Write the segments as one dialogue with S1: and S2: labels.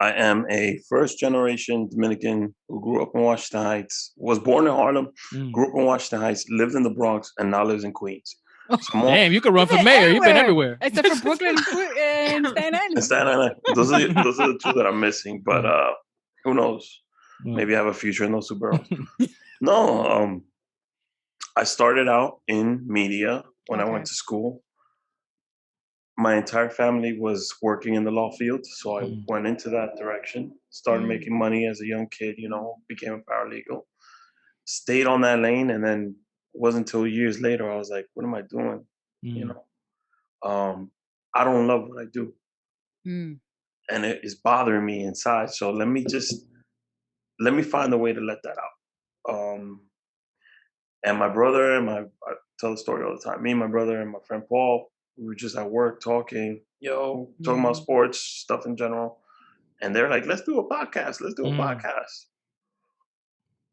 S1: I am a first generation Dominican who grew up in Washington Heights, was born in Harlem,
S2: Mm.
S1: grew up in Washington Heights, lived in the Bronx, and now lives in Queens. So I'm all
S2: Damn, you could run
S3: You've
S2: for
S3: been
S2: mayor. You've been
S3: everywhere
S2: everywhere.
S3: except for Brooklyn and Staten
S1: in
S3: Island.
S1: Staten Island. Those are the two that I'm missing. But who knows?
S2: Mm.
S1: Maybe I have a future in those two boroughs. No, I started out in media when I
S3: Okay.
S1: went to school. My entire family was working in the law field, so I
S2: Mm.
S1: went into that direction. Started
S3: Mm.
S1: making money as a young kid, became a paralegal. Stayed on that lane, and then it wasn't until years later I was like, "What am I doing?" You
S2: Mm.
S1: know, I don't love what I do,
S3: Mm.
S1: and it is bothering me inside. So let me find a way to let that out. And my brother and I tell the story all the time. Me and my brother and my friend Paul, we were just at work talking about
S3: Mm.
S1: sports stuff in general. And they're like, let's do a podcast. Let's do a
S2: Mm.
S1: podcast.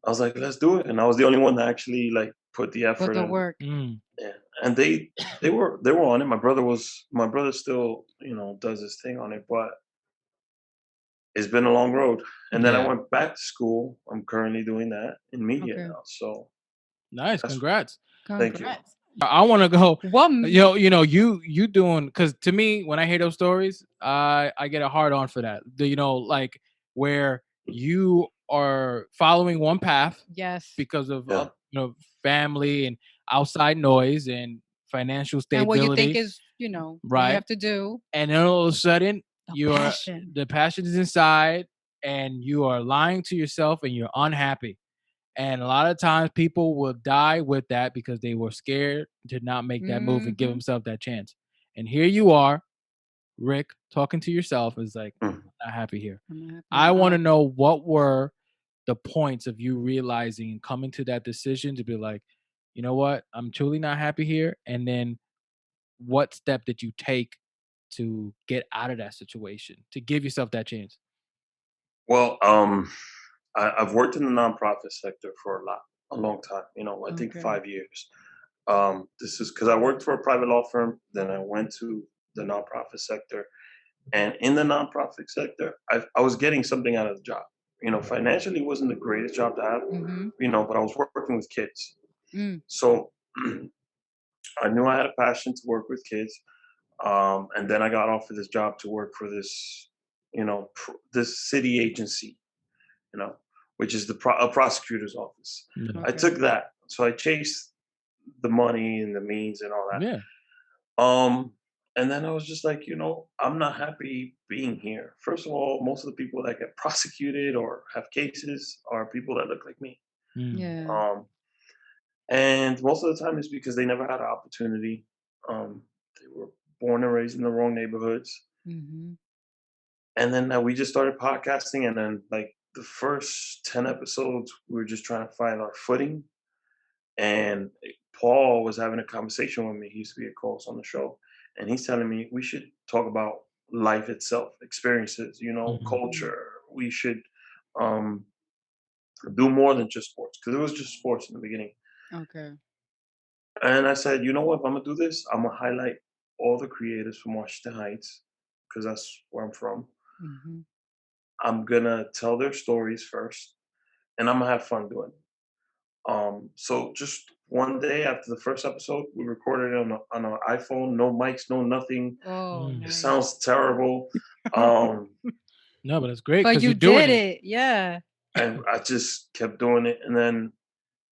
S1: I was like, let's do it. And I was the only one that actually like put the
S3: But
S1: effort
S3: the
S1: in.
S3: work.
S2: Mm.
S1: Yeah. And they were on it. My brother still, does his thing on it, but it's been a long road. And then I
S2: Yeah.
S1: went back to school. I'm currently doing that in media
S3: Okay.
S1: now. So
S2: Nice.
S1: that's
S2: Congrats.
S1: thank you.
S3: Congrats.
S2: I want to go.
S3: What?
S2: You doing, because to me, when I hear those stories, I get a hard on for that. Like where you are following one path
S3: Yes.
S2: because of
S1: Yeah.
S2: family and outside noise and financial
S3: And what you think
S2: stability,
S3: is, what you
S2: right?
S3: have to do.
S2: And then all of a sudden,
S3: Passion.
S2: the passion is inside, and you are lying to yourself, and you're unhappy. And a lot of times people will die with that because they were scared to not make that move and give
S3: Mm-hmm.
S2: themselves that chance. And here you are, Rick, talking to yourself is like,
S1: Mm.
S2: I'm not happy here.
S3: I'm not happy.
S2: I want to
S3: Oh.
S2: know, what were the points of you realizing and coming to that decision to be like, you know what, I'm truly not happy here. And then what step did you take to get out of that situation, to give yourself that chance?
S1: Well, I've worked in the nonprofit sector for a long time. I think
S3: Okay.
S1: 5 years. This is because I worked for a private law firm. Then I went to the nonprofit sector, and in the nonprofit sector, I was getting something out of the job. Financially, it wasn't the greatest job to have.
S3: Mm-hmm.
S1: But I was working with kids,
S3: Mm.
S1: so I knew I had a passion to work with kids. And then I got offered this job to work for this, this city agency, you know, which is a prosecutor's office.
S2: Yeah.
S1: I
S3: Okay.
S1: took that, so I chased the money and the means and all
S2: Yeah.
S1: that. And then I was just like, I'm not happy being here. First of all, most of the people that get prosecuted or have cases are people that look like me.
S2: Mm.
S3: Yeah.
S1: Um, and most of the time it's because they never had an opportunity. They were born and raised in the wrong neighborhoods.
S3: Mm-hmm.
S1: And then we just started podcasting, and then like the first 10 episodes, we were just trying to find our footing. And Paul was having a conversation with me. He used to be a co-host on the show, and he's telling me we should talk about life itself, experiences,
S2: Mhm.
S1: culture. We should um, do more than just sports, because it was just sports in the beginning.
S3: Okay.
S1: And I said, you know what? If I'm gonna do this, I'm gonna highlight all the creators from Washington Heights, because that's where I'm from.
S3: Mm-hmm.
S1: I'm gonna tell their stories first, and I'm gonna have fun doing it. So just one day after the first episode, we recorded it on an iPhone, no mics, no nothing.
S3: Oh,
S2: Mm.
S1: It
S3: nice.
S1: sounds terrible. Um,
S2: No, but it's great
S3: But
S2: because
S3: you
S2: you're doing
S3: did
S2: it.
S3: it. Yeah.
S1: and I just kept doing it, and then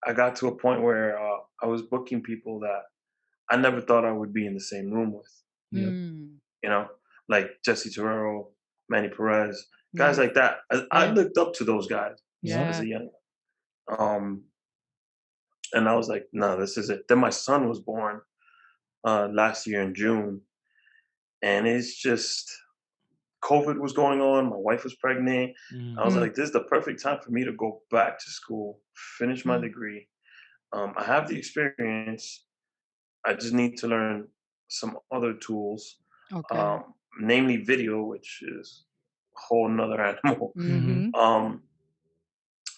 S1: I got to a point where I was booking people that I never thought I would be in the same room with.
S2: Yep.
S3: Mm.
S1: You know, like Jesse Terrero, Manny Perez, guys
S3: Nice.
S1: like that. I
S3: Yeah.
S1: looked up to those guys
S2: Yep.
S1: as
S3: Yeah.
S1: a young. Um, and I was like, no, this is it. Then my son was born last year in June, and it's just COVID was going on. My wife was pregnant. I
S2: Mm.
S1: was
S3: Mm.
S1: like, this is the perfect time for me to go back to school, finish my
S3: Mm.
S1: degree. I have the experience. I just need to learn some other tools,
S3: Okay.
S1: um, namely video, which is a whole nother animal.
S2: Mm-hmm.
S3: Mm-hmm.
S1: Um,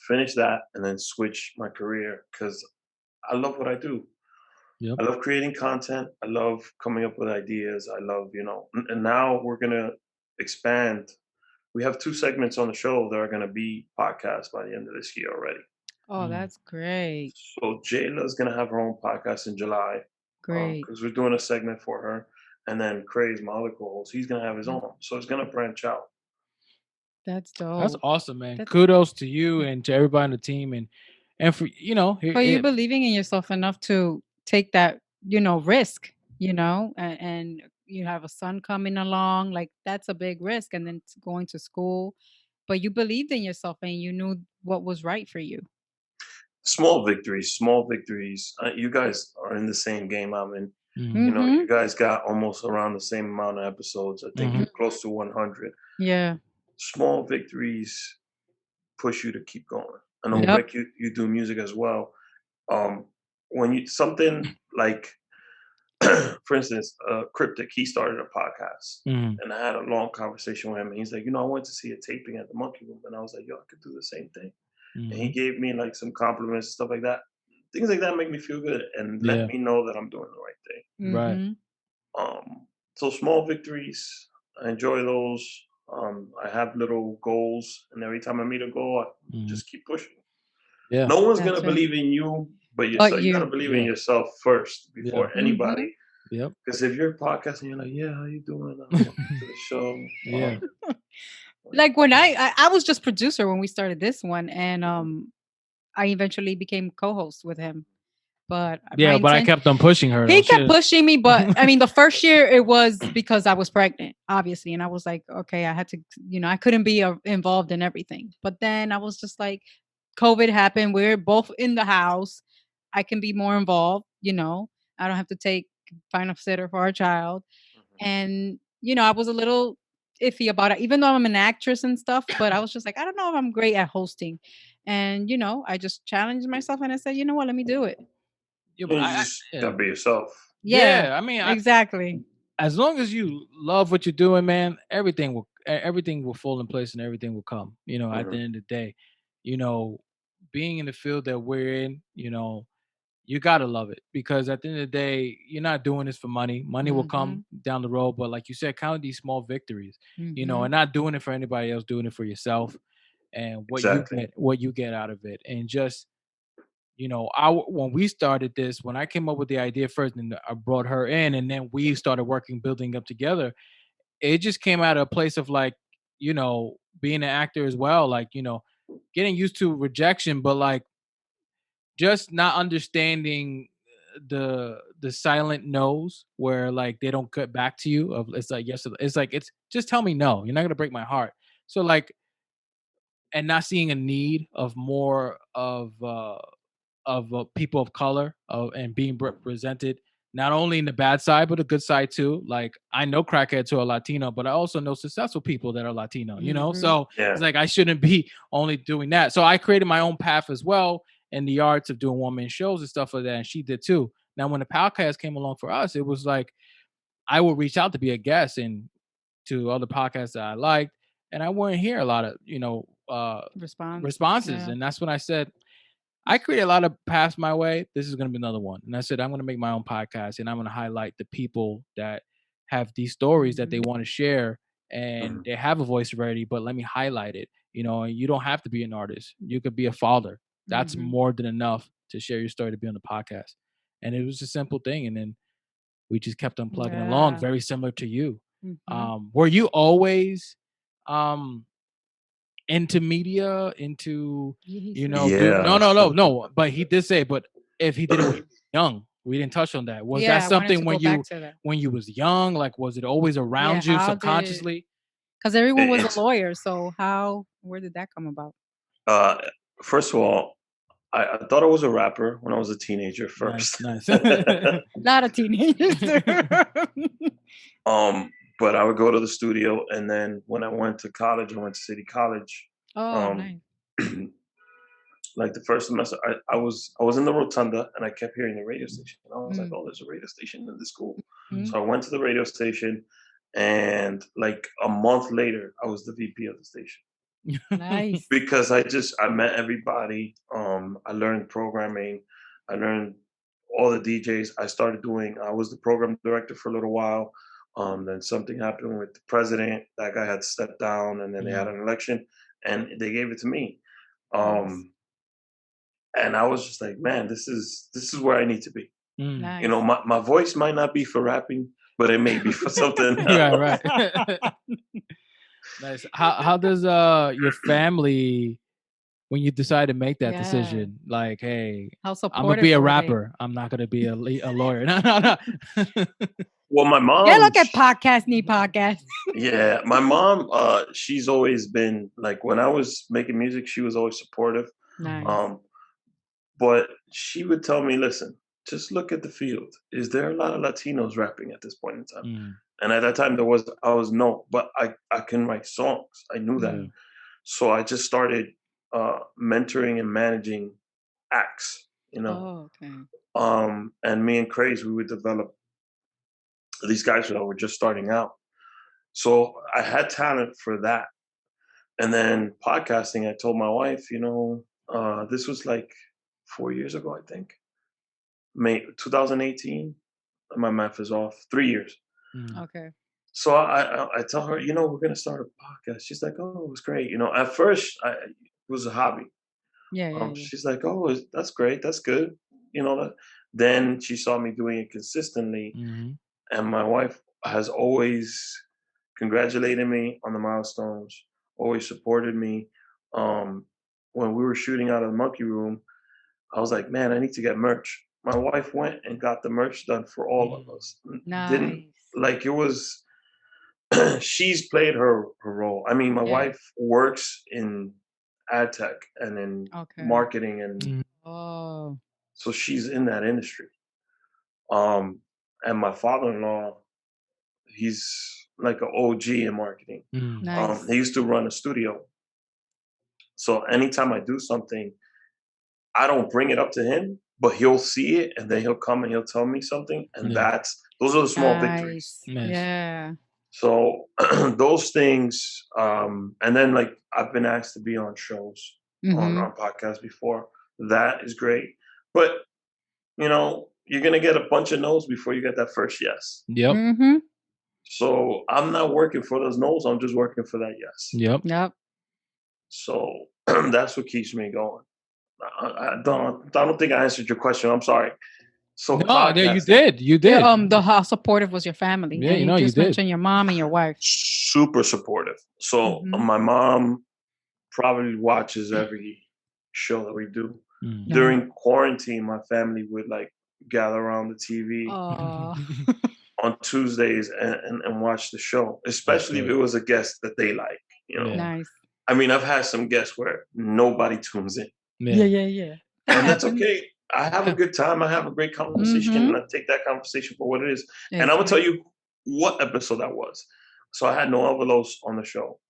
S1: Finish that and then switch my career, because I love what I do.
S2: Yep.
S1: I love creating content. I love coming up with ideas. I love, and now we're gonna expand we have 2 segments on the show that are gonna be podcasts by the end of this year already.
S3: Oh,
S2: Mm.
S3: that's great.
S1: So Jayla's gonna have her own podcast in July,
S3: Great.
S1: because we're doing a segment for her, and then Craig's my other co-host, he's gonna have his
S3: Mhm.
S1: own. So it's gonna branch out.
S3: That's
S2: That's
S3: dope.
S2: awesome, man.
S3: That's
S2: Kudos to you and to everybody on the team, and for
S3: for you
S2: it,
S3: believing in yourself enough to take that, risk, and you have a son coming along, like that's a big risk, and then going to school, but you believed in yourself and you knew what was right for you.
S1: Small victories, small victories. You guys are in the same game I'm in.
S2: mm,
S3: Mhm.
S1: You guys got almost around the same amount of episodes. I think
S2: hmm
S1: you're
S3: Mhm.
S1: close to 100.
S3: Yeah.
S1: Small victories push you to keep going. I know
S2: yeah,
S3: Yep.
S1: Rick, you do music as well. Um, when you something like, for instance, Cryptic, he started a podcast,
S2: mm,
S1: and I had a long conversation with him. And he's like, I went to see a taping at the Monkey Room, and I was like, yo, I could do the same thing. And he
S2: hmm
S1: gave me like some compliments, stuff like that. Things like that make me feel good and let
S2: yeah,
S1: me know that I'm doing the right thing.
S2: right.
S3: Mhm.
S1: So small victories, I enjoy those. I have little goals, and every time I meet a goal, I
S2: hmm
S1: just keep pushing.
S2: Yeah,
S1: No one's gonna
S3: That's right.
S1: believe in you but
S3: But
S1: yourself. You gotta
S3: you.
S1: believe in
S2: yeah,
S1: yourself first
S2: yeah,
S1: before anybody.
S3: Mhm.
S2: yep,
S1: Because if you're podcasting, you're like, "Yeah, how you doing? Welcome to the show."
S2: yeah,
S1: Like,
S3: Like when I was just producer when we started this one, and
S1: mhm,
S3: I eventually became co-host with him. But my
S2: yeah. But I
S3: intent
S2: kept on pushing her though.
S3: he kept
S2: Shit.
S3: pushing me, but I mean, the first year it was because I was pregnant, obviously, and I was like, okay, I had to, I couldn't be involved in everything. But then I was just like, COVID happened. We're both in the house. I can be more involved. I don't have to find a sitter for our child,
S1: mhm.
S3: and I was a little iffy about it, even though I'm an actress and stuff. But I was just like, I don't know if I'm great at hosting, and I just challenged myself and I said, you know what, let me do it.
S2: Yeah, but
S1: You just
S2: yeah,
S1: gotta be yourself.
S3: Yeah,
S2: yeah. I mean,
S3: exactly.
S2: as long as you love what you're doing, man, everything will fall in place and everything will come. At the
S1: Mhm.
S2: end of the day, you know, being in the field that we're in, you gotta love it because at the end of the day, you're not doing this for money. Money will come
S3: Mhm.
S2: down the road, but like you said, count these small victories, and
S3: Mhm.
S2: not doing it for anybody else, doing it for yourself and
S1: Exactly.
S2: what you get out of it, and just I when we started this, when I came up with the idea first, and I brought her in, and then we started working, building up together. It just came out of a place of like, being an actor as well, like getting used to rejection, but like just not understanding the silent no's where like they don't get back to you of it's like yes it's like it's just tell me no, you're not gonna break my heart. So like, and not seeing a need of more of people of color and being represented not only in the bad side but the good side too. Like I know crackheads who are Latino, but I also know successful people that are Latino.
S3: Mhm.
S2: So it's
S1: Yeah.
S2: like I shouldn't be only doing that. So I created my own path as well in the arts of doing one man shows and stuff like that, and she did too. Now when the podcast came along for us, it was like I would reach out to be a guest and to other podcasts that I liked, and I wouldn't hear a lot of
S3: Response.
S2: responses,
S3: Yeah.
S2: and that's when I said I create a lot of paths my way. This is going to be another one. And I said, I'm going to make my own podcast and I'm going to highlight the people that have these stories that they
S3: Mhm.
S2: want to share and
S1: Mhm.
S2: they have a voice already, but let me highlight it. And you don't have to be an artist. You could be a father. That's
S3: Mhm.
S2: more than enough to share your story to be on the podcast. And it was a simple thing. And then we just kept on plugging along,
S3: Yeah.
S2: very similar to you.
S3: Mhm.
S2: Were you always um, into media, into
S3: Yeah, he said
S2: do
S3: that.
S2: no,
S1: Yeah.
S2: no, no, no. But he did say, but if he did it when you were young, we didn't touch on that. Was that
S3: Yeah, I wanted to
S2: something
S3: go back to that.
S2: when you was young? Like, was it always
S3: Yeah,
S2: around you
S3: how did
S2: subconsciously?
S3: because everyone was a
S1: It's
S3: lawyer, so where did that come about?
S1: uh first of all, I thought I was a rapper when I was a teenager
S2: Nice,
S1: first.
S2: nice.
S3: A lot of teenagers do.
S1: um, but I would go to the studio, and then when I went to college, I went to City College.
S3: Oh,
S1: Um,
S3: nice.
S1: like the first semester, I was in the rotunda, and I kept hearing the radio station. And I was like,
S3: Mm.
S1: "Oh, there's a radio station in the school."
S3: Mhm.
S1: So I went to the radio station, and like a month later, I was the VP of the station
S3: Nice.
S1: because I met everybody. I learned programming. I learned all the DJs. I was the program director for a little while. Then something happened with the president. That guy had stepped down, and then they had an election, and they gave it to me.
S3: Nice.
S1: Um, and I was just like, man, this is where I need to be.
S2: Mm.
S1: You know,
S3: Nice.
S1: my voice might not be for rapping, but it may be for something
S2: Right,
S1: else.
S2: right. Nice. How does your family, when you decide to make that
S3: Yeah.
S2: decision, like, hey,
S3: How
S2: I'm gonna be
S3: supportive
S2: a
S3: were they?
S2: rapper. I'm not gonna be a lawyer. No, no, no.
S1: Well, my
S3: Yeah,
S1: mom,
S3: look at podcast, need podcast.
S1: yeah, my mom, she's always been like when I was making music, she was always supportive.
S3: Nice.
S1: Um, but she would tell me, listen, just look at the field. Is there a lot of Latinos rapping at this point in time?
S2: Mm,
S1: And at that time, I was no, but I can write songs. I knew that.
S2: yeah.
S1: So I just started mentoring and managing acts, you know.
S3: Oh, okay.
S1: And me and Craze, we would develop these guys that were just starting out. So I had talent for that. And then podcasting, I told my wife, this was like 4 years ago, I think. May 2018. My math is off. 3 years.
S2: Mm,
S3: Okay.
S1: So I tell her, we're gonna start a podcast. She's like, oh, it was great. At first, it was a hobby.
S3: Yeah, yeah, yeah.
S1: She's like, oh, that's great. That's good. That. Then she saw me doing it consistently,
S2: mm-hmm.
S1: and my wife has always congratulated me on the milestones, always supported me. When we were shooting out of the monkey room, I was like, man, I need to get merch. My wife went and got the merch done for all of us. Didn't
S3: Nice.
S1: like it was. She's played her role. I mean, my
S3: Yeah.
S1: wife works in ad tech and in
S3: Okay.
S1: marketing, and
S2: Mm,
S3: Oh,
S1: so she's in that industry. And my father-in-law, he's like an OG in marketing.
S2: mm,
S3: nice.
S1: He used to run a studio. So anytime I do something, I don't bring it up to him, but he'll see it and then he'll come and he'll tell me something. And
S2: yeah.
S1: those are the small victories.
S3: Nice.
S2: Nice.
S3: Yeah.
S1: So those things, and then like I've been asked to be on shows
S3: Mm-hmm.
S1: on podcasts before. That is great. But you're gonna get a bunch of no's before you get that first yes.
S2: Yep.
S3: Mm-hmm.
S1: So I'm not working for those no's, I'm just working for that yes.
S2: Yep.
S3: Yep.
S1: So that's what keeps me going. I don't think I answered your question. I'm sorry. So
S2: No, you
S1: podcasting,
S2: did. You
S3: Yeah,
S2: did.
S3: how supportive was your family?
S2: Yeah,
S3: And you
S2: you
S3: just
S2: did.
S3: mentioned your mom and your wife.
S1: super supportive. So
S3: Mhm.
S1: my mom probably watches every show that we do.
S2: Mm.
S3: Nice.
S1: During quarantine, my family would like gather around the TV
S3: Oh,
S1: on Tuesdays and watch the show, especially if
S2: good.
S1: it was a guest that they like.
S2: Yeah.
S3: nice.
S1: I mean, I've had some guests where nobody tunes in,
S3: Yeah,
S2: Yeah.
S3: yeah, yeah. That
S1: and that's
S3: happens.
S1: okay. I have a good time. I have a great conversation,
S3: Mhm.
S1: and I take that conversation for what it is. And I'm gonna tell
S3: Exactly.
S1: you what episode that was. So I had Noel Velos on the show.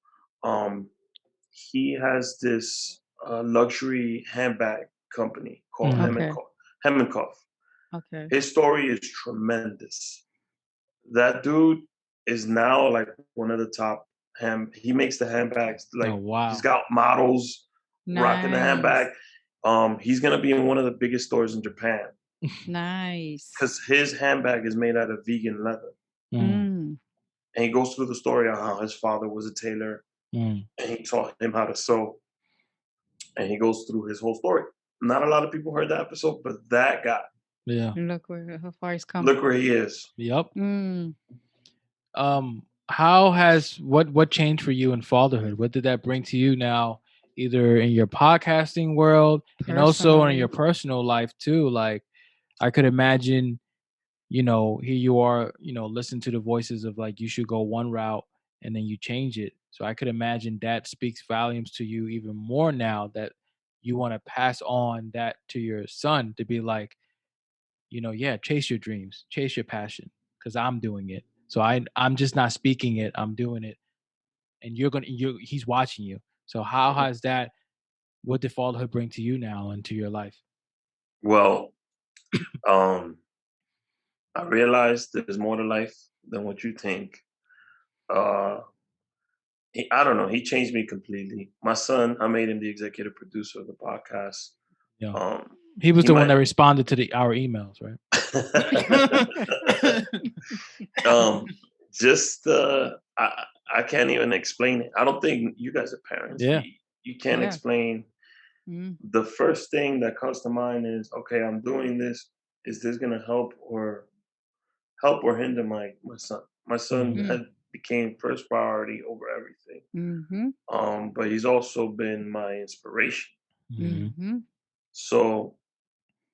S1: He has this luxury handbag company called
S2: Mhm.
S3: Okay.
S1: Hem and Cuff.
S3: Okay.
S1: His story is tremendous. That dude is now like one of the top he makes the handbags.
S2: Oh
S1: Like he's
S2: wow.
S1: got models rocking the handbag.
S3: Nice.
S1: He's gonna be in one of the biggest stores in Japan
S3: Nice.
S1: because his handbag is made out of vegan leather.
S2: Mm,
S3: Mm.
S1: And he goes through the story of how his father was a tailor
S2: mm,
S1: and he taught him how to sew. And he goes through his whole story. Not a lot of people heard that episode, but that guy,
S2: yeah.
S3: Look how far he's come.
S1: look where he is.
S2: Yep.
S3: Mm.
S2: How has what changed for you in fatherhood? What did that bring to you now, either in your podcasting world and also in your
S3: Personally.
S2: personal life too? Like I could imagine, here you are, listen to the voices of like you should go one route and then you change it. So I could imagine that speaks volumes to you even more now that you want to pass on that to your son to be like, yeah, chase your dreams, chase your passion, because I'm doing it. So I'm just not speaking it, I'm doing it, and he's watching you. So how
S1: Mhm.
S2: has that? What did fatherhood bring to you now into your life?
S1: Well, um, I realized there's more to life than what you think. Uh, I don't know. He changed me completely. My son, I made him the executive producer of the podcast.
S2: Yeah,
S1: Um,
S2: he was
S1: he
S2: the one
S1: might.
S2: that responded to our emails, right?
S1: um, just I can't even explain it. I don't think you guys are parents.
S2: Yeah.
S1: You can't
S3: Yeah.
S1: explain.
S3: Mm.
S1: The first thing that comes to mind is, okay, I'm doing this. Is this gonna help or hinder my son? My son
S2: Mhm.
S3: Mm.
S1: had became first priority over everything.
S3: Mhm.
S1: But he's also been my inspiration.
S2: Mhm.
S3: Mhm.
S1: So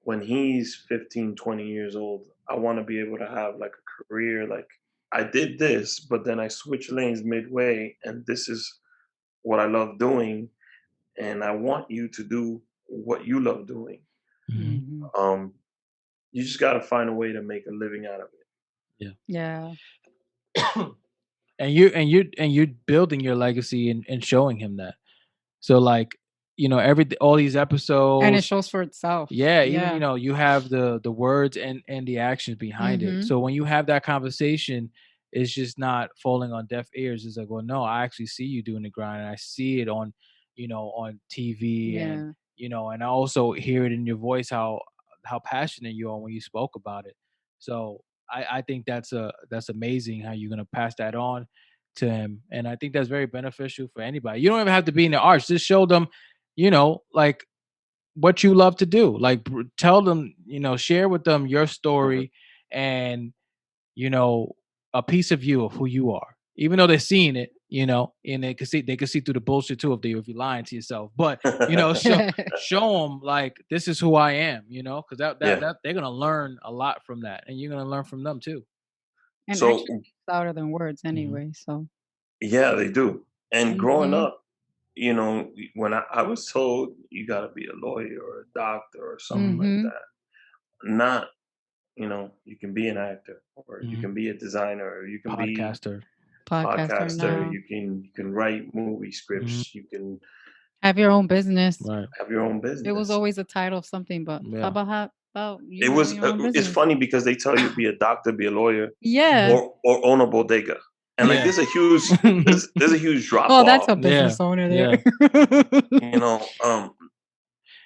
S1: when he's 15, 20 years old, I want to be able to have like a career. Like, I did this, but then I switched lanes midway, and this is what I love doing. And I want you to do what you love doing.
S2: Mhm.
S3: Mhm.
S1: Um, you just got to find a way to make a living out of it.
S2: Yeah.
S3: Yeah.
S2: And you're building your legacy and showing him that. So like, all these
S3: And it
S2: episodes,
S3: shows for itself.
S2: yeah, even
S3: Yeah.
S2: you have the words and the actions behind it.
S3: Mhm.
S2: So when you have that conversation, it's just not falling on deaf ears. It's like, well, no, I actually see you doing the grind, and I see it on TV, and
S3: Yeah.
S2: and I also hear it in your voice how passionate you are when you spoke about it. So I think that's amazing how you're gonna pass that on to him, and I think that's very beneficial for anybody. You don't even have to be in the arts. Just show them, like what you love to do. Like tell them, share with them your
S1: Mhm.
S2: story and you know a piece of you of who you are. Even though they're seeing it, and they can see through the bullshit too if you're lying to yourself. But show them like this is who I am. Because
S1: Yeah.
S2: that they're gonna learn a lot from that, and you're gonna learn from them too.
S3: And
S1: So
S3: action speaks louder than words
S2: Hmm.
S3: anyway. So.
S1: yeah, they do. And growing
S3: Mhm.
S1: up, when I was told you got to be a lawyer or a doctor or something like
S3: Mhm.
S1: that, not, you can be an actor, or you
S2: Hmm.
S1: can be a designer, or you can be
S2: Podcaster.
S3: Podcaster
S1: podcaster,
S3: now.
S1: you can write movie
S2: Hmm.
S1: scripts, you can
S3: Have your own business.
S2: Right.
S1: have your own
S3: It was
S1: business.
S3: always a title of something, but how
S2: Yeah.
S3: about you
S1: It
S3: having
S1: was
S3: your own
S1: it's
S3: business?
S1: funny because they tell you be a doctor, be a lawyer,
S3: Yeah.
S2: Hmm.
S1: or own a bodega, and like
S2: Yeah.
S1: there's a huge drop
S3: Oh, that's a
S1: off.
S2: Yeah.
S3: business owner
S2: Yeah.
S3: there.
S1: You know,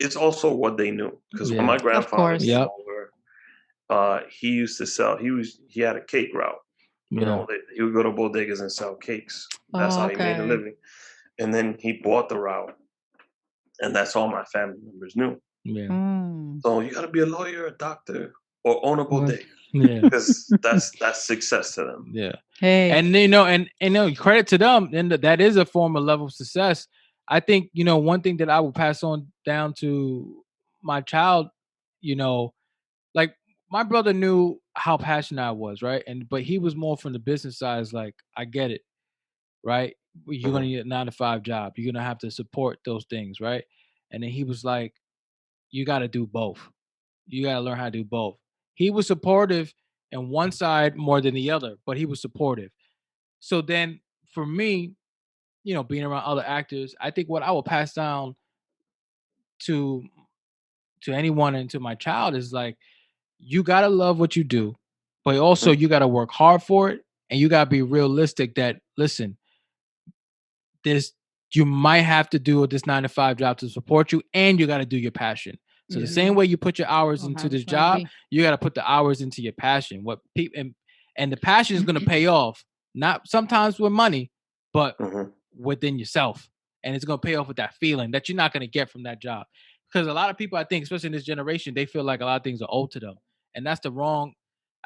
S1: it's also what they knew, because when
S2: Yeah.
S1: my
S3: Of
S1: grandfather
S3: course.
S1: came
S2: Yep.
S1: over, he used to sell. He had a cake route.
S2: Yeah.
S1: He would go to bodegas and sell cakes. That's
S3: Oh,
S1: how he made a
S3: okay.
S1: living. And then he bought the route, and that's all my family members knew.
S2: Yeah.
S3: Mm.
S1: So you got to be a lawyer, a doctor, or own a
S3: Well,
S1: bodega,
S2: Yeah.
S1: because that's success to them.
S2: Yeah.
S3: hey.
S2: And credit to them, and that is a form of level of success. I think one thing that I will pass on down to my child, you know, like my brother knew how passionate I was, right? But he was more from the business side. Is like, I get it, right? You're gonna
S1: Hmm.
S2: need a 9 to 5 job. You're gonna have to support those things, right? And then he was like, you got to do both. You got to learn how to do both. He was supportive in one side more than the other, but he was supportive. So then for me, being around other actors, I think what I will pass down to anyone and to my child is like, you gotta love what you do, but also
S1: Hmm.
S2: you gotta work hard for it, and you gotta be realistic that listen, this you might have to do this 9 to 5 job to support you, and you gotta do your passion. So the same
S3: Mhm.
S2: way you put your hours
S3: Or
S2: into
S3: have a
S2: this
S3: plan
S2: job,
S3: B.
S2: you gotta put the hours into your passion. What people and the passion is gonna pay off, not sometimes with money, but
S1: Hmm.
S2: within yourself. And it's gonna pay off with that feeling that you're not gonna get from that job. Because a lot of people, I think, especially in this generation, they feel like a lot of things are owed to them. And that's the wrong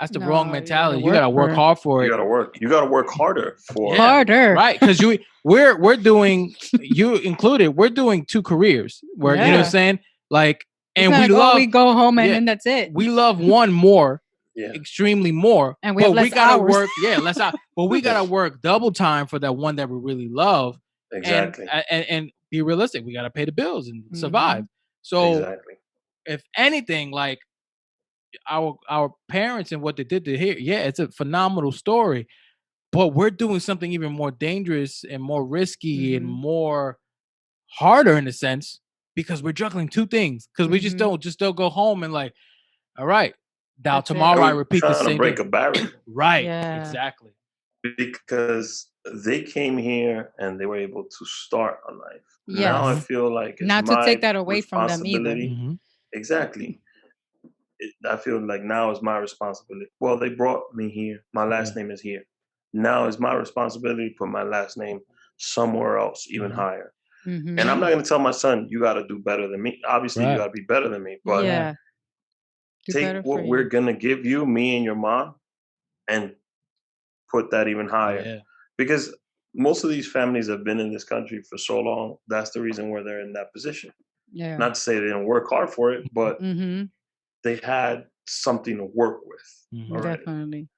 S3: No, you gotta
S2: mentality. You
S3: work
S2: gotta
S3: for
S2: work
S3: it.
S2: hard for
S1: You
S2: it.
S1: got to work. You got to work harder for.
S2: Yeah.
S3: Harder.
S2: Right. Because we're doing, you included, we're doing two careers. Where you know what I'm
S1: Yeah.
S3: Yeah.
S2: saying? Like,
S3: It's
S2: and
S3: not
S2: we
S3: like, oh,
S2: love,
S3: we go home and
S2: yeah,
S3: then that's it.
S2: we love one more,
S1: Yeah.
S2: extremely more,
S3: And we have
S2: but we
S3: less
S2: gotta
S3: hours.
S2: work, yeah, less out, but we gotta work double time for that one that we really love, and
S1: Exactly.
S2: and be realistic. We gotta pay the bills and survive.
S3: Mhm.
S2: So
S1: Exactly.
S2: if anything, like our parents and what they did to here, yeah, it's a phenomenal story. But we're doing something even more dangerous and more risky and
S3: Mhm.
S2: more harder in a sense because we're juggling two things. Because we just
S3: Mhm.
S2: don't go home and like, all right, now
S3: That's it.
S2: tomorrow
S1: And
S2: I
S1: we're
S2: repeat the
S1: trying to
S2: same
S1: break
S2: thing.
S1: a barrier,
S2: Right,
S3: Yeah.
S2: exactly.
S1: because they came here and they were able to start a life. Now I
S2: Hmm.
S3: Yes.
S1: feel like it's
S3: Not to take
S1: my
S3: that away from them either.
S1: responsibility.
S2: Hmm.
S1: Exactly. I feel like now is my responsibility. Well, they brought me here. My
S2: Yeah.
S1: last name is here. Now it's my responsibility to put my last name somewhere else, even higher. And I'm
S3: Mm-hmm.
S1: not going to tell my son, you got to do better than me. Obviously, you
S2: Right.
S1: got to be better than me, but
S3: Yeah. Do
S1: take
S3: better for
S1: what we're
S3: you.
S1: going to give you, me and your mom, and put that even higher.
S2: Yeah.
S1: Because most of these families have been in this country for so long. That's the reason why they're in that position.
S3: Yeah.
S1: Not to say they didn't work hard for it, but
S3: Mm-hmm.
S1: they had something to work with already.
S3: Definitely.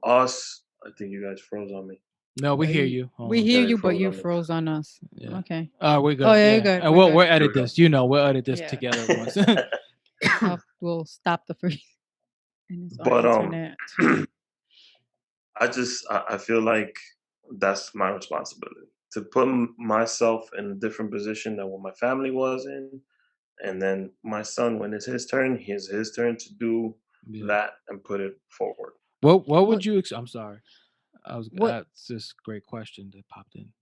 S1: Us, I think you guys froze on me.
S2: No, we hear you. Hold
S3: We
S2: on.
S3: hear
S1: Yeah, you
S3: you, but
S1: froze
S3: you
S1: on me.
S3: froze on us.
S2: Yeah.
S3: Okay.
S2: We're good.
S3: Oh, yeah, you're
S2: Yeah.
S3: good.
S2: And
S3: We're
S2: we'll
S3: good.
S2: edit
S1: we go.
S2: this. You know, we'll edit this
S3: Yeah.
S2: together once.
S3: We'll stop the freeze. And it's our
S1: But
S3: internet too.
S1: I feel like that's my responsibility to put myself in a different position than what my family was in, and then my son, when it's his turn, it's his turn to do
S2: Yeah.
S1: that and put it forward.
S2: What
S3: What?
S2: would you? I'm sorry.
S3: What?
S2: That's just a great question that popped in.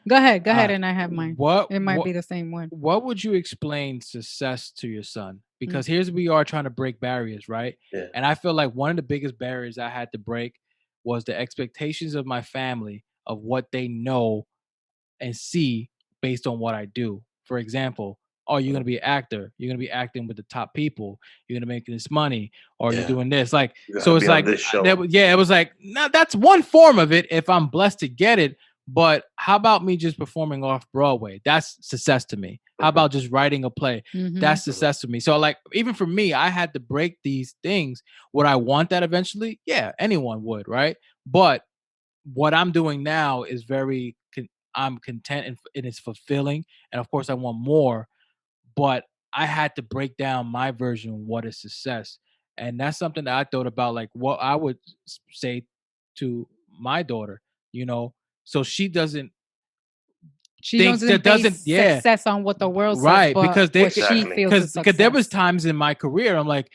S3: Go ahead. Go
S2: All
S3: ahead,
S2: right.
S3: and I have mine.
S2: What
S3: It might
S2: what
S3: be the same one.
S2: what would you explain success to your son?
S3: Mm.
S2: Because here's we are trying to break barriers, right?
S1: Yeah.
S2: And I feel like one of the biggest barriers I had to break was the expectations of my family of what they know and see based on what I do. For example, oh, you're gonna
S1: Mhm.
S2: be an actor. You're gonna be acting with the top people. You're gonna make this money, or you're
S1: Yeah.
S2: doing this. Like,
S1: You gotta
S2: so it's
S1: be on
S2: like
S1: this show.
S2: yeah, it was like no, that's one form of it. If I'm blessed to get it, but how about me just performing off Broadway? That's success to me. How
S1: Mhm,
S2: about just writing a play?
S3: Mm-hmm.
S2: That's
S1: mhm.
S2: success to me. So like even for me, I had to break these things. Would I want that eventually? Yeah, anyone would, right? But what I'm doing now is I'm content and it's fulfilling. And of course, I want more, but I had to break down my version of what is success. And that's something that I thought about, like what I would say to my daughter, you know, so she doesn't
S3: She
S2: think that
S3: doesn't base
S2: doesn't, yeah,
S3: success on what the world says,
S2: right.
S3: but
S2: Because
S3: what she
S1: Exactly.
S3: feels is
S2: because there was
S3: success.
S2: times in my career, I'm like,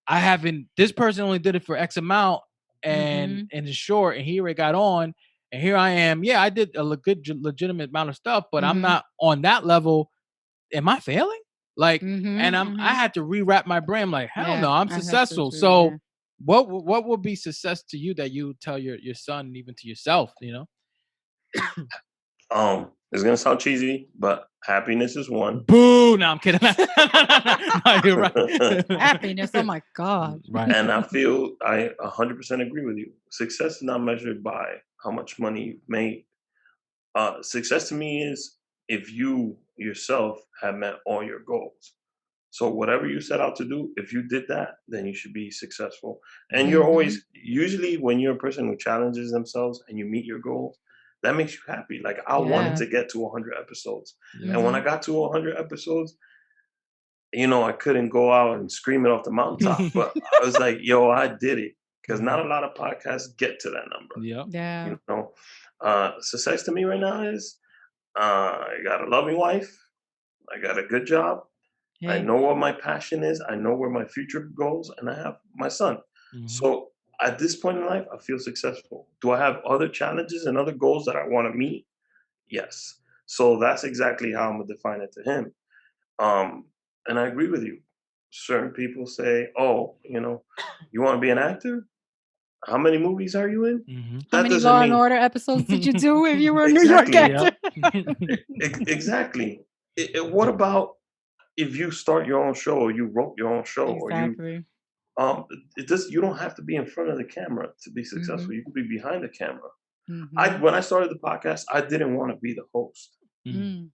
S2: I haven't. This person only did it for X amount, and
S3: Mm-hmm.
S2: it's short, and he already got on, and here I am. Yeah, I did a legitimate amount of stuff, but I'm
S3: Mm-hmm.
S2: not on that level. Am I failing? Like, and
S3: Mm-hmm.
S2: I
S3: Mm-hmm.
S2: had to rewrap my brain. Like, hell
S3: Yeah,
S2: no, I'm
S3: I had to
S2: successful.
S3: too. Yeah.
S2: So, what would be success to you that you tell your son, and even to yourself? You know,
S1: It's gonna sound cheesy, but happiness is one.
S2: boo. No, I'm kidding. No, you're right.
S3: Happiness. Oh my God.
S2: Right.
S1: And I feel I 100% agree with you. Success is not measured by how much money you've made. Success to me is if you yourself have met all your goals. So whatever you set out to do, if you did that, then you should be successful. And you're
S3: Mm-hmm.
S1: always usually when you're a person who challenges themselves and you meet your goals, that makes you happy. Like I wanted
S3: Yeah.
S1: to get to 100 episodes,
S2: Yeah.
S1: and when I
S3: Mm-hmm.
S1: got to 100 episodes, I couldn't go out and scream it off the mountaintop, but I was like, "Yo, I did it," because not a lot of podcasts get to that number.
S2: Yep.
S3: Yeah.
S1: You know, success to me right now is I got a loving wife, I got a good job, I
S3: Hey.
S1: know what my passion is. I know where my future goes, and I have my son.
S2: Hmm.
S1: So at this point in life, I feel successful. Do I have other challenges and other goals that I want to meet? Yes. So that's exactly how I'm gonna define it to him. Um, and I agree with you. Certain people say, "Oh, you want to be an actor? How many movies are you in?"
S2: Hmm.
S3: How
S1: That
S3: many
S1: doesn't
S3: Law and
S1: mean
S3: Order episodes did you do if you were a New York
S1: exactly.
S3: actor?
S2: Yep.
S1: Exactly. What about if you start your own show, or you wrote your own show, or you
S3: Exactly.
S1: Um, you don't have to be in front of the camera to be
S3: Mm-hmm.
S1: successful. You can be behind the camera. I
S3: Mm-hmm.
S1: When I started the podcast, I didn't want to be the host.
S2: Mm.
S3: Mm.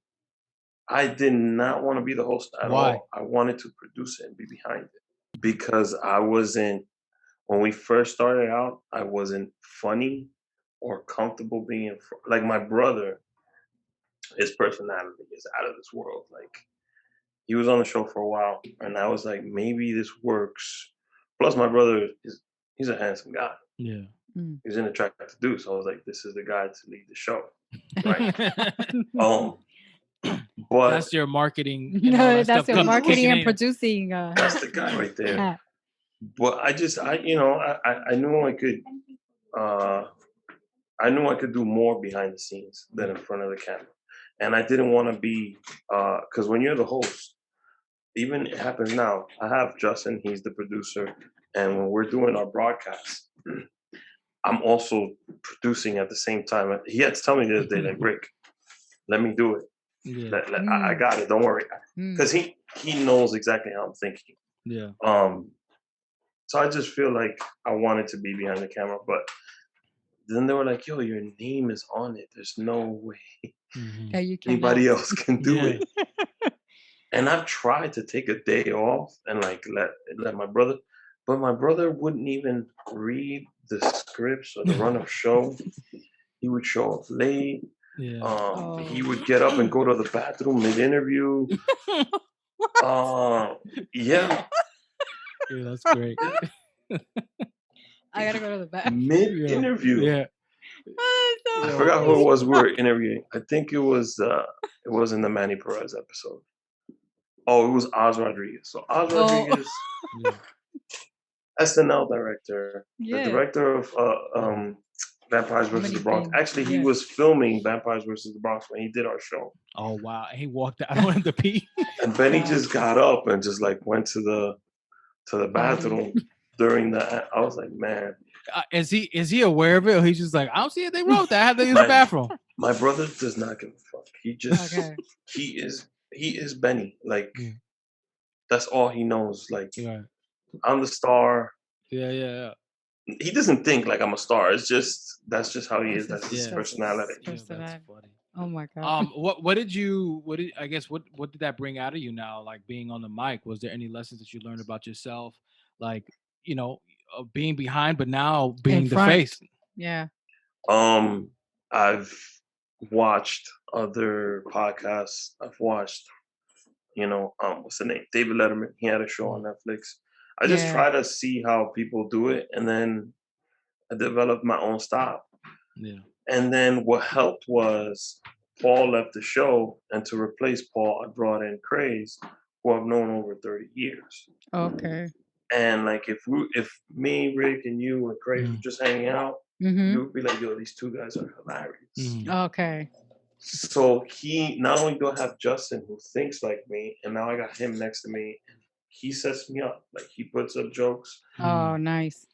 S1: I did not want to be the host at
S2: Why?
S1: all. I wanted to produce it and be behind it because I wasn't when we first started out, I wasn't funny or comfortable being like my brother, his personality is out of this world. Like he was on the show for a while and I was like, maybe this works. Plus my brother he's a handsome guy.
S2: Yeah.
S3: Mm.
S1: He was in a track to do. So I was like, this is the guy to lead the show, right? Um, but
S2: That's your marketing and all
S3: No,
S2: that
S3: that's
S2: stuff
S3: your
S2: come
S1: it was
S3: marketing
S2: kicking
S3: and
S2: in.
S3: producing
S1: that's the guy right there.
S3: hat.
S1: But I knew uh, I knew I could do more behind the scenes than in front of the camera, and I didn't want to be because when you're the host, even it happens now. I have Justin; he's the producer, and when we're doing our broadcast, I'm also producing at the same time. He had to tell me the other day, like, Rick, let me do it.
S2: Yeah.
S1: I got it. Don't worry, because he knows exactly how I'm thinking.
S2: Yeah.
S1: So I just feel like I wanted to be behind the camera, but then they were like, "Yo, your name is on it. There's no way
S3: that you
S1: anybody
S3: cannot.
S1: else can do
S2: Yeah.
S1: it." And I've tried to take a day off and like let my brother, but my brother wouldn't even read the scripts or the run of show. He would show up late.
S2: Yeah.
S1: He would get up and go to the bathroom mid-interview. Yeah,
S2: Yeah, that's great.
S3: I gotta go to the bathroom.
S1: mid-interview.
S2: Yeah.
S3: Oh,
S1: I
S3: so
S1: forgot who it
S3: funny.
S1: was we were interviewing. I think it was in the Manny Perez episode. Oh, it was Oz Rodriguez. So Oz
S3: Oh,
S1: Rodriguez,
S2: Yeah.
S1: SNL director, the
S3: yeah.
S1: director of Vampires
S3: So
S1: versus
S3: many
S1: the Bronx.
S3: things.
S1: Actually, he
S3: Yeah.
S1: was filming Vampires versus the Bronx when he did our show.
S2: Oh wow. And he walked out on the pee.
S1: And Benny
S3: Wow.
S1: just got up and just like went to the bathroom during that. I was like, man,
S2: Is he aware of it, or he's just like, I don't see it. They wrote that. I have to use the
S1: my,
S2: bathroom.
S1: my brother does not give a fuck. He just
S3: Okay.
S1: he is Benny. Like
S2: Yeah.
S1: that's all he knows. Like
S2: Right.
S1: I'm the star.
S2: Yeah.
S1: He doesn't think like I'm a star. It's just that's just how he is. That's his
S2: Yeah.
S1: personality.
S2: Yeah, that's
S3: Personality.
S2: funny.
S3: Oh my god.
S2: What did I guess what did that bring out of you now? Like being on the mic, was there any lessons that you learned about yourself? Like, being behind, but now
S3: In
S2: being the
S3: front.
S2: face.
S3: Yeah.
S1: I've watched other podcasts. I've watched, what's the name? David Letterman. He had a show on Netflix. I just
S3: Yeah.
S1: try to see how people do it, and then I developed my own style.
S2: Yeah.
S1: And then what helped was Paul left the show, and to replace Paul, I brought in Craze, who I've known over 30 years.
S3: Okay.
S1: And like if me, Rick, and you and Craig were just hanging out,
S3: Mm-hmm.
S1: you would be like, "Yo, these two guys are hilarious."
S3: Okay.
S1: So he not only do I have Justin who thinks like me, and now I got him next to me. He sets me up. Like he puts up jokes.
S3: Oh, nice.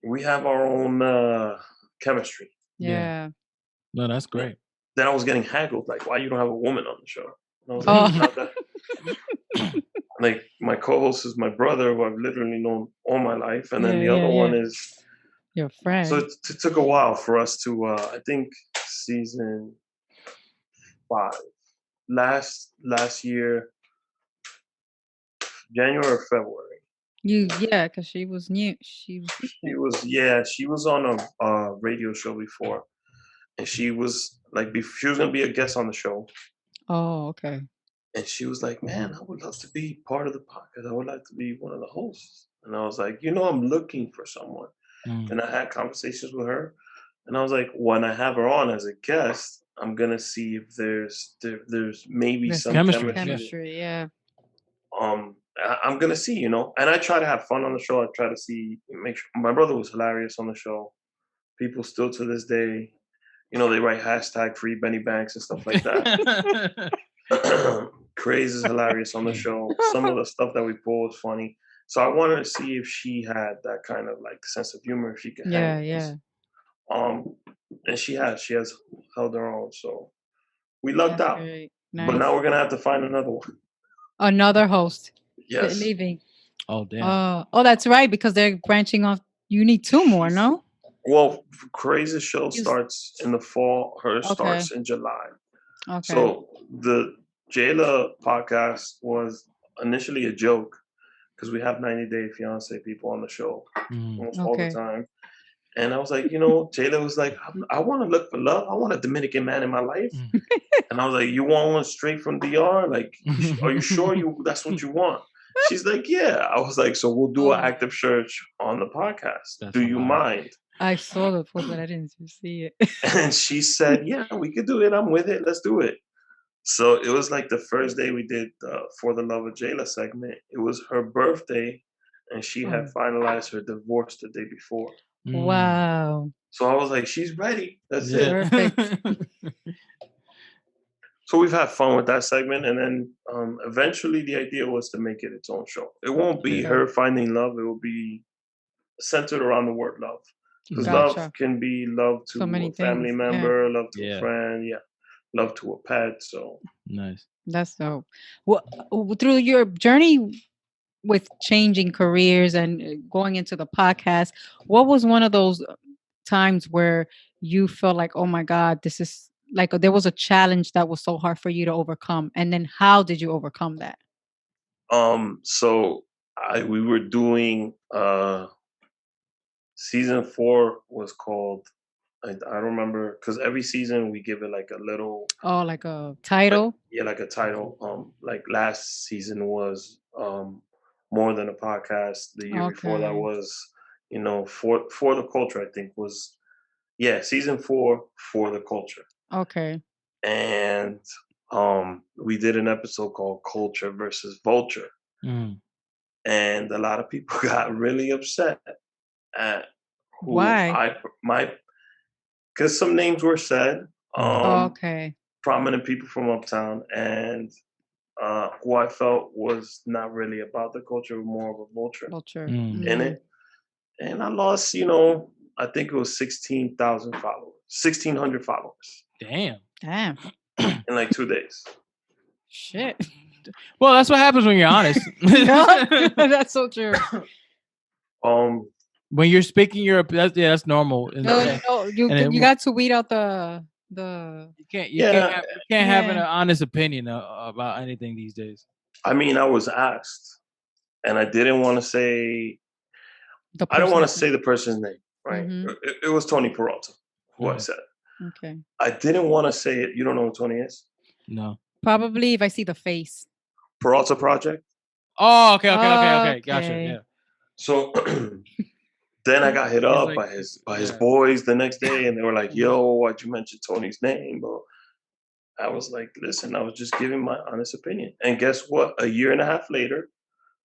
S1: We have our own chemistry.
S3: Yeah.
S2: No, that's great.
S1: Then I was getting haggled, like, why you don't have a woman on the show? And I was
S3: Oh.
S1: like, "Not that." Like my co-host is my brother, who I've literally known all my life, and then the other one is.
S3: Your friend.
S1: So it took a while for us to. I think season 5, last year, January or February.
S3: Because she was new. She was.
S1: She was on a radio show before, and she was like, she was gonna be a guest on the show.
S3: Oh, okay.
S1: And she was like, "Man, I would love to be part of the podcast. I would like to be one of the hosts." And I was like, "I'm looking for someone." And I had conversations with her, and I was like, when I have her on as a guest, I'm gonna see if there's maybe
S3: There's
S1: some
S2: chemistry.
S3: Chemistry. Yeah.
S1: I'm gonna see, and I try to have fun on the show. I try to make sure my brother was hilarious on the show. People still to this day, they write hashtag free Benny Banks and stuff like that. Craze is hilarious on the show. Some of the stuff that we pull is funny. So I wanted to see if she had that kind of like sense of humor, if she could hang with us. And she has held her own. So we lucked
S3: That's
S1: out.
S3: great.
S1: But
S3: Nice.
S1: now we're gonna have to find another one.
S3: Another host
S1: Yes.
S3: leaving.
S2: Oh damn.
S3: Oh, that's right, because they're branching off. You need 2 more, no?
S1: Well, Crazy's show starts in the fall. Hers
S3: Okay.
S1: starts in July.
S3: Okay.
S1: So the Jayla podcast was initially a joke because we have 90 Day Fiance people on the show almost all the
S3: Okay.
S1: time. And I was like, Jayla was like, I want to look for love. I want a Dominican man in my life. And I was like, you want one straight from DR? Like, are you sure that's what you want? She's like, yeah. I was like, so we'll do an active search on the podcast.
S2: That's
S1: Do you mind?
S3: I saw the post, but I didn't see it.
S1: And she said, yeah, we could do it. I'm with it. Let's do it. So it was like the first day we did For the Love of Jayla segment. It was her birthday, and she had finalized her divorce the day before.
S3: Wow.
S1: So I was like, she's ready. That's it.
S3: Perfect.
S1: So we've had fun with that segment, and then eventually the idea was to make it its own show. It won't be her finding love. It will be centered around the word love. Because
S2: Nice.
S1: love
S3: Gotcha.
S1: can be love
S3: So
S1: to
S3: many
S1: a family
S3: things. Yeah.
S1: member, love to a
S2: Yeah.
S1: friend, yeah, love to a pet. So
S2: Nice.
S3: That's dope. Well, through your journey with changing careers and going into the podcast, what was one of those times where you felt like, oh my God, this is like there was a challenge that was so hard for you to overcome? And then how did you overcome that?
S1: so we were doing season 4 was called I don't remember because every season we give it like a little
S3: Oh, like a
S1: like
S3: title?
S1: yeah like a title. Like last season was more than a podcast. The year before that
S3: Okay.
S1: was for the culture. I think was season 4 for the culture.
S3: Okay.
S1: And we did an episode called Culture versus Vulture,
S2: Mm.
S1: and a lot of people got really upset at who
S3: Why?
S1: my because some names were said,
S2: Mm.
S3: Okay.
S1: prominent people from uptown, and who I felt was not really about the culture, more of a vulture
S3: Culture.
S2: Mm.
S1: in
S3: Mm.
S1: it. And I lost, I think it was 16,000 followers, 1,600 followers
S2: Damn.
S3: Damn.
S1: in like 2 days.
S3: Shit.
S2: Well, that's what happens when you're honest.
S3: Yup. That's so true.
S1: Um,
S2: When you're speaking your that's normal. And,
S3: No,
S2: and
S3: no, you
S2: and
S3: you
S2: it,
S3: got to weed out the
S1: yeah,
S2: you can't have an
S3: yeah,
S2: honest opinion about anything these days.
S1: I mean, I was asked, and I didn't want to say,
S3: the
S1: I don't want to
S3: person's
S1: say the person's name, right?
S3: mm-hmm.
S1: It was Tony Peralta who I
S2: Mm.
S1: said.
S3: Okay.
S1: I didn't want to say it. You don't know who Tony is?
S2: No.
S3: Probably if I see the face.
S1: Peralta Project.
S2: Oh, okay. Gotcha.
S3: Okay.
S2: Yeah.
S1: So then I got hit
S2: He's
S1: up
S2: like,
S1: by his
S2: yeah.
S1: boys the next day, and they were like,
S3: Mhm.
S1: "Yo, why'd you mention Tony's name?" Bro, I was like, "Listen, I was just giving my honest opinion." And guess what? A year and a half later,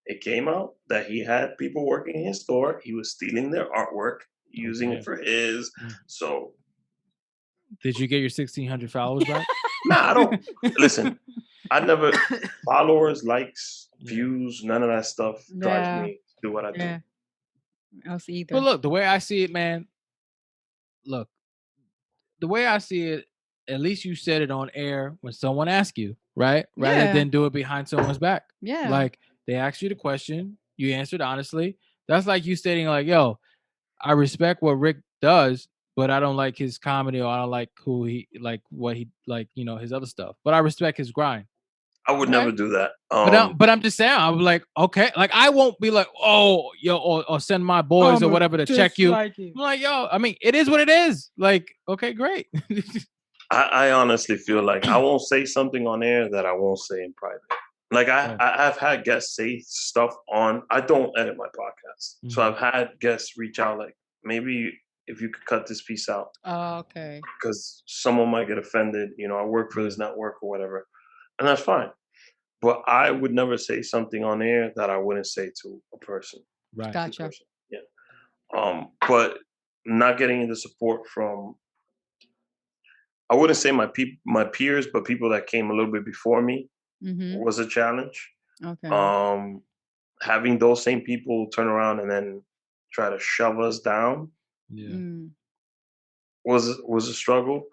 S1: it came out that he had people working in his store. He was stealing their artwork,
S2: Oh,
S1: using it
S2: damn.
S1: for his.
S2: Mm.
S1: So,
S2: Did you get your 1,600 followers back?
S1: nah, I don't listen. I never followers, likes,
S2: Yeah.
S1: views, none of that stuff drives
S3: Yeah.
S1: me to do what I do.
S3: Yeah. Else
S2: But
S3: either.
S2: look, the way I see it, man. Look, the way I see it, at least you said it on air when someone asked you, right? Rather
S3: Yeah.
S2: than do it behind someone's back.
S3: Yeah.
S2: Like they asked you the question, you answered honestly. That's like you stating, like, yo, I respect what Rick does, but I don't like his comedy or I don't like who he like what he like, his other stuff. But I respect his grind.
S1: I would
S2: Okay.
S1: never do that.
S2: But I'm just saying, I'm like, okay, like I won't be like, oh, yo, or send my boys or whatever to check you. I'm like, yo, I mean, it is what it is. Like, okay, great.
S1: I honestly feel like I won't say something on air that I won't say in private. Like
S2: Yeah.
S1: I've had guests say stuff on. I don't edit my podcast, so
S2: Mhm.
S1: I've had guests reach out like, maybe if you could cut this piece out
S3: Okay.
S1: because someone might get offended. I work for this network or whatever, and that's fine. But I would never say something on air that I wouldn't say to a person.
S2: Right.
S3: Gotcha.
S1: Yeah. But not getting the support from, I wouldn't say my peers, but people that came a little bit before me
S3: Mm-hmm.
S1: was a challenge.
S3: Okay.
S1: Um, Having those same people turn around and then try to shove us down
S2: Yeah.
S3: Mm.
S1: was a struggle.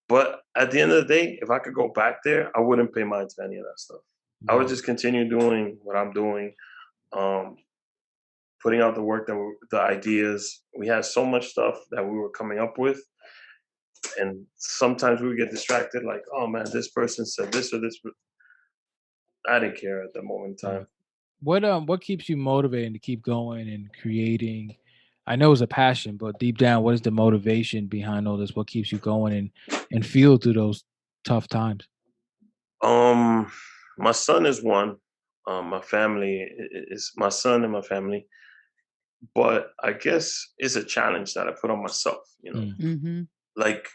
S1: But at the end of the day, if I could go back there, I wouldn't pay mind to any of that stuff. I would
S2: Yeah.
S1: just continue doing what I'm doing, um, putting out the work the ideas. We had so much stuff that we were coming up with, and sometimes we would get distracted. Like, oh man, this person said this or this. I didn't care at that moment in
S2: Yeah.
S1: time.
S2: What keeps you motivated to keep going and creating? I know it's a passion, but deep down, what is the motivation behind all this? What keeps you going and feel through those tough times?
S1: Um, my son is one. My family is my son and my family. But I guess it's a challenge that I put on myself.
S2: Mm.
S3: Mm-hmm.
S1: Like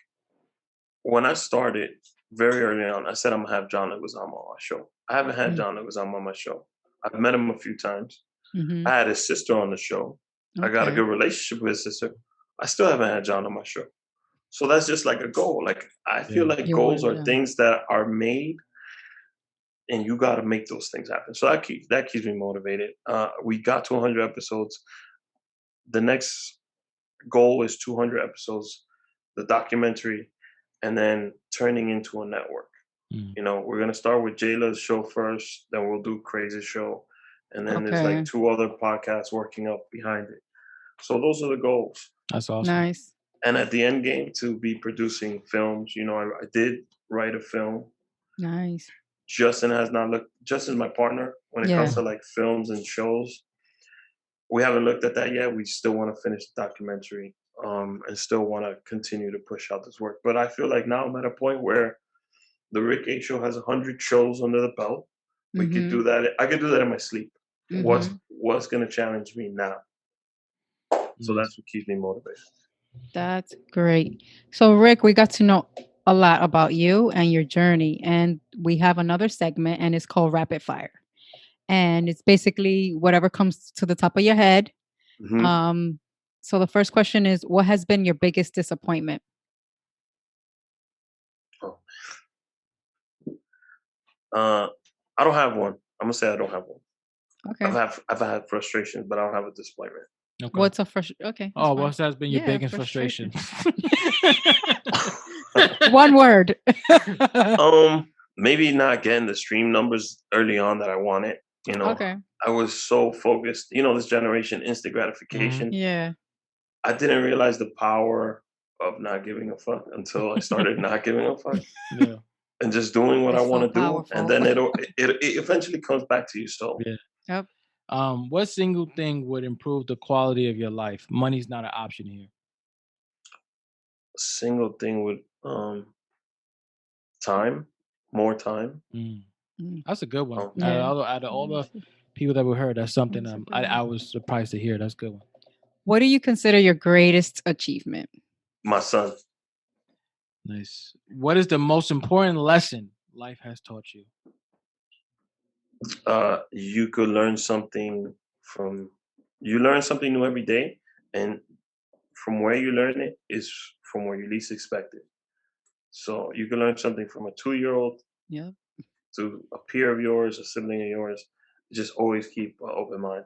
S1: when I started very early on, I said I'm gonna have John Leguizamo on my show. I haven't had John Leguizamo on my show. I've met him a few times.
S3: Mm-hmm.
S1: I had his sister on the show. I got a
S3: Okay.
S1: good relationship with his sister. I still haven't had John on my show. So that's just like a goal. Like I feel
S2: Yeah.
S1: like
S3: You
S1: goals
S3: would,
S1: are things that are made and you got to make those things happen. So that keeps me motivated. We got to 100 episodes. The next goal is 200 episodes, the documentary, and then turning into a network.
S2: Mm.
S1: You know, we're gonna start with Jayla's show first, then we'll do Crazy Show, and then there's like
S3: Okay.
S1: 2 other podcasts working up behind it. So those are the goals.
S2: That's awesome.
S3: Nice.
S1: And at the end game, to be producing films. You know, I did write a film.
S3: Nice.
S1: Justin has not looked. Justin's my partner when it
S3: Yeah.
S1: comes to like films and shows. We haven't looked at that yet. We still want to finish the documentary, and still want to continue to push out this work. But I feel like now I'm at a point where the Rick A Show has 100 shows under the belt. We could
S3: Mhm.
S1: do that. I could do that in my sleep.
S3: Mhm.
S1: What's going to challenge me now? So
S2: Nice.
S1: that's what keeps me motivated.
S3: That's great. So, Rick, we got to know a lot about you and your journey, and we have another segment, and it's called Rapid Fire. And it's basically whatever comes to the top of your head.
S1: Hmm.
S3: Um, so the first question is, what has been your biggest disappointment?
S1: Oh. I don't have one. I'm gonna say I don't have one.
S3: Okay.
S1: I've had frustrations, but I don't have a disappointment.
S2: Okay.
S3: What's a frustration? Okay. That's
S2: Oh,
S3: fine.
S2: what has been your
S3: Yeah,
S2: biggest frustration?
S3: One word.
S1: Maybe not getting the stream numbers early on that I wanted. You know,
S3: Okay.
S1: I was so focused. You know, this generation instant
S2: Mhm.
S1: gratification.
S3: Yeah.
S1: I didn't realize the power of not giving a fuck until I started not giving a fuck
S2: Yeah.
S1: and just doing what I
S3: It's so
S1: want to do, and
S3: powerful.
S1: then it eventually comes back to you. So
S2: Yeah.
S3: Yep.
S2: What single thing would improve the quality of your life? Money's not an option here.
S1: a single thing would time, more time.
S2: Mm.
S3: Mm.
S2: That's a good one.
S1: Um,
S3: Yeah.
S2: Out of all the people that we heard, that's something
S3: That's a good
S2: I
S3: one.
S2: was surprised to hear. That's a good one.
S3: What do you consider your greatest achievement?
S1: my son.
S2: Nice. What is the most important lesson life has taught you?
S1: You could learn something from you learn something new every day, and from where you learn it is from where you least expect it. So you can learn something from a 2-year-old
S3: Yep.
S1: to a peer of yours, a sibling of yours. Just always keep an open mind.